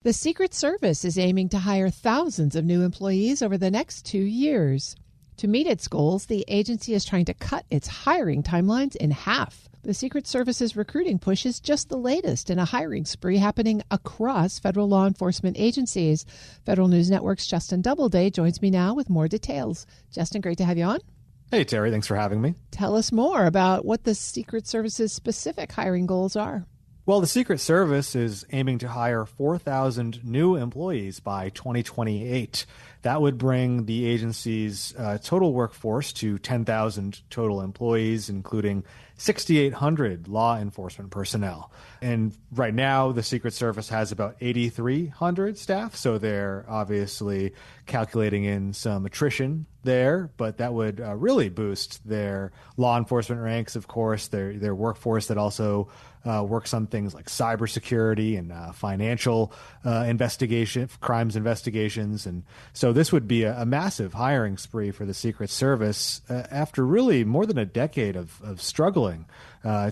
The Secret Service is aiming to hire thousands of new employees over the next 2 years. To meet its goals, the agency is trying to cut its hiring timelines in half. The Secret Service's recruiting push is just the latest in a hiring spree happening across federal law enforcement agencies. Federal News Network's Justin Doubleday joins me now with more details. Justin, great to have you on. Hey, Terry. Thanks for having me. Tell us more about what the Secret Service's specific hiring goals are. Well, the Secret Service is aiming to hire 4,000 new employees by 2028. That would bring the agency's total workforce to 10,000 total employees, including 6,800 law enforcement personnel. And right now, the Secret Service has about 8,300 staff, so they're obviously calculating in some attrition there, but that would really boost their law enforcement ranks, of course, their workforce that also works on things like cybersecurity and financial crimes investigations. And so this would be a massive hiring spree for the Secret Service after really more than a decade of struggling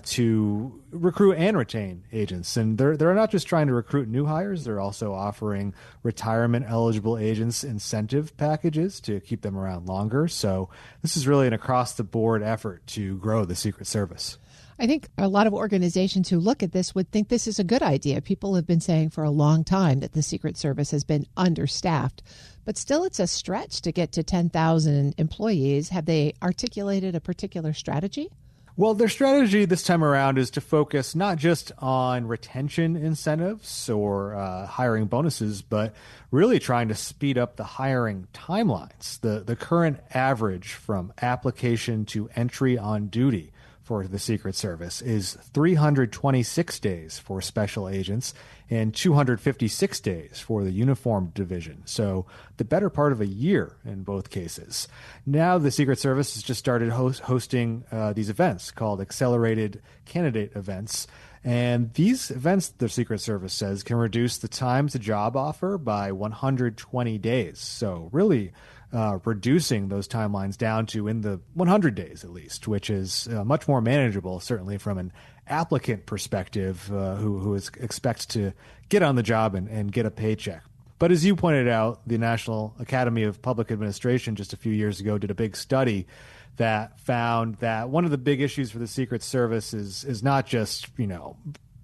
to recruit and retain agents. And they're not just trying to recruit new hires, they're also offering retirement-eligible agents incentive packages to keep them around longer. So this is really an across-the-board effort to grow the Secret Service. I think a lot of organizations who look at this would think this is a good idea. People have been saying for a long time that the Secret Service has been understaffed, but still it's a stretch to get to 10,000 employees. Have they articulated a particular strategy? Well, their strategy this time around is to focus not just on retention incentives or hiring bonuses, but really trying to speed up the hiring timelines. The current average from application to entry on duty for the Secret Service is 326 days for special agents and 256 days for the uniformed division. So the better part of a year in both cases. Now the Secret Service has just started hosting these events called accelerated candidate events. And these events, the Secret Service says, can reduce the time to job offer by 120 days. So really reducing those timelines down to in the 100 days at least, which is much more manageable, certainly from an applicant perspective who expects to get on the job and get a paycheck. But as you pointed out, the National Academy of Public Administration just a few years ago did a big study that found that one of the big issues for the Secret Service is not just,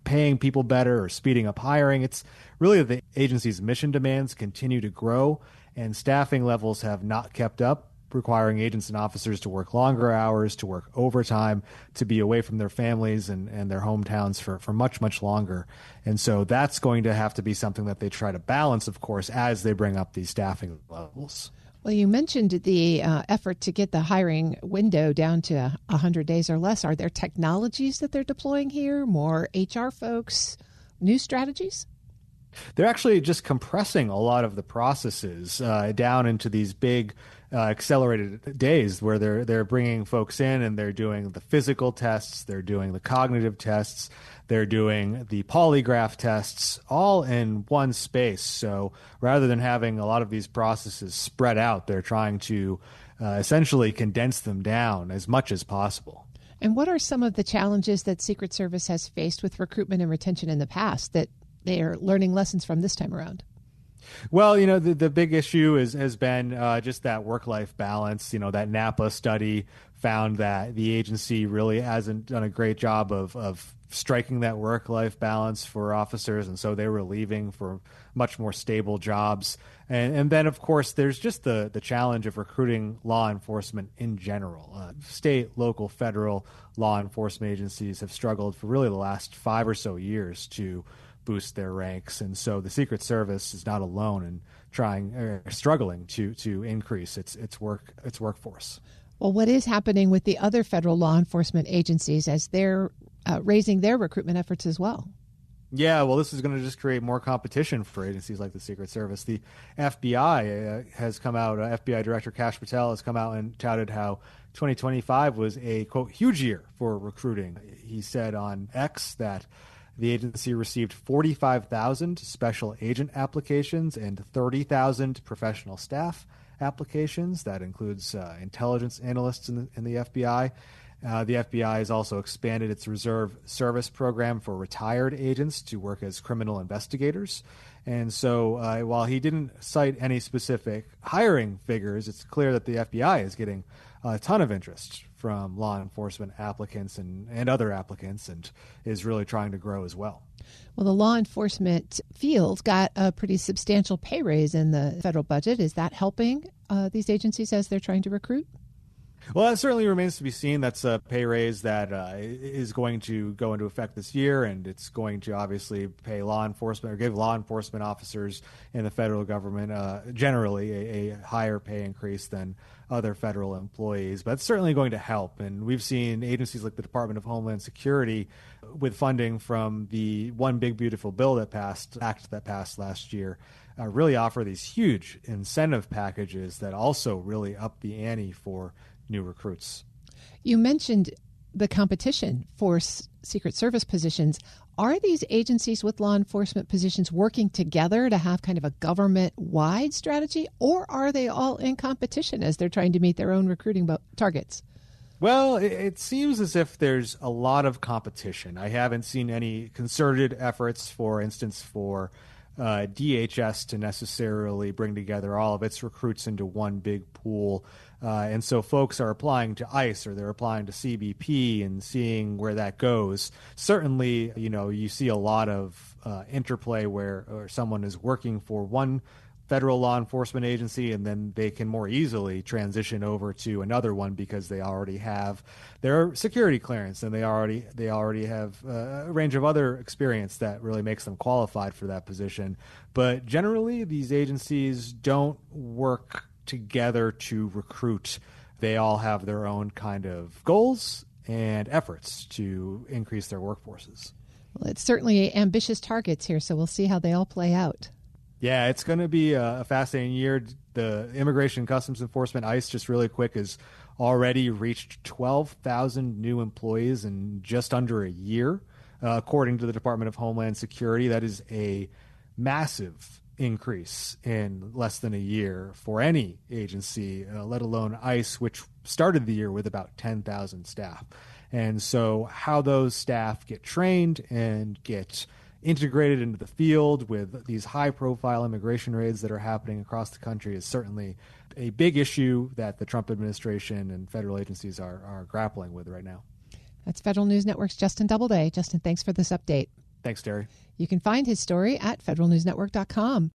paying people better or speeding up hiring. It's really that the agency's mission demands continue to grow and staffing levels have not kept up, requiring agents and officers to work longer hours, to work overtime, to be away from their families and their hometowns for much, much longer. And so that's going to have to be something that they try to balance, of course, as they bring up these staffing levels. Well, you mentioned the effort to get the hiring window down to 100 days or less. Are there technologies that they're deploying here, more HR folks, new strategies? They're actually just compressing a lot of the processes down into these big accelerated days where they're bringing folks in and they're doing the physical tests, they're doing the cognitive tests, they're doing the polygraph tests all in one space. So rather than having a lot of these processes spread out, they're trying to essentially condense them down as much as possible. And what are some of the challenges that Secret Service has faced with recruitment and retention in the past that they are learning lessons from this time around? Well, the big issue has been just that work-life balance. That Napa study found that the agency really hasn't done a great job of striking that work-life balance for officers, and so they were leaving for much more stable jobs. And then, of course, there's just the challenge of recruiting law enforcement in general. State, local, federal law enforcement agencies have struggled for really the last 5 or so years to boost their ranks, and so the Secret Service is not alone in struggling to increase its workforce. Well, what is happening with the other federal law enforcement agencies as they're raising their recruitment efforts as well? Yeah, well, this is going to just create more competition for agencies like the Secret Service. The FBI has come out, FBI Director Kash Patel has come out and touted how 2025 was a, quote, huge year for recruiting. He said on X that the agency received 45,000 special agent applications and 30,000 professional staff applications. That includes intelligence analysts in the FBI. The FBI has also expanded its reserve service program for retired agents to work as criminal investigators. And so while he didn't cite any specific hiring figures, it's clear that the FBI is getting a ton of interest from law enforcement applicants and other applicants, and is really trying to grow as well. Well, the law enforcement field got a pretty substantial pay raise in the federal budget. Is that helping these agencies as they're trying to recruit? Well, that certainly remains to be seen. That's a pay raise that is going to go into effect this year, and it's going to obviously pay law enforcement or give law enforcement officers in the federal government generally a higher pay increase than other federal employees. But it's certainly going to help. And we've seen agencies like the Department of Homeland Security, with funding from the One Big Beautiful Bill that passed last year, really offer these huge incentive packages that also really up the ante for new recruits. You mentioned the competition for Secret Service positions. Are these agencies with law enforcement positions working together to have kind of a government-wide strategy, or are they all in competition as they're trying to meet their own recruiting targets? Well, it seems as if there's a lot of competition. I haven't seen any concerted efforts, for instance, for DHS to necessarily bring together all of its recruits into one big pool. And so folks are applying to ICE or they're applying to CBP and seeing where that goes. Certainly, you see a lot of interplay where someone is working for one federal law enforcement agency, and then they can more easily transition over to another one because they already have their security clearance and they already have a range of other experience that really makes them qualified for that position. But generally, these agencies don't work together to recruit. They all have their own kind of goals and efforts to increase their workforces. Well, it's certainly ambitious targets here, so we'll see how they all play out. Yeah, it's going to be a fascinating year. The Immigration and Customs Enforcement, ICE, just really quick, has already reached 12,000 new employees in just under a year. According to the Department of Homeland Security, that is a massive increase in less than a year for any agency, let alone ICE, which started the year with about 10,000 staff. And so how those staff get trained and get integrated into the field with these high-profile immigration raids that are happening across the country is certainly a big issue that the Trump administration and federal agencies are grappling with right now. That's Federal News Network's Justin Doubleday. Justin, thanks for this update. Thanks, Terry. You can find his story at federalnewsnetwork.com.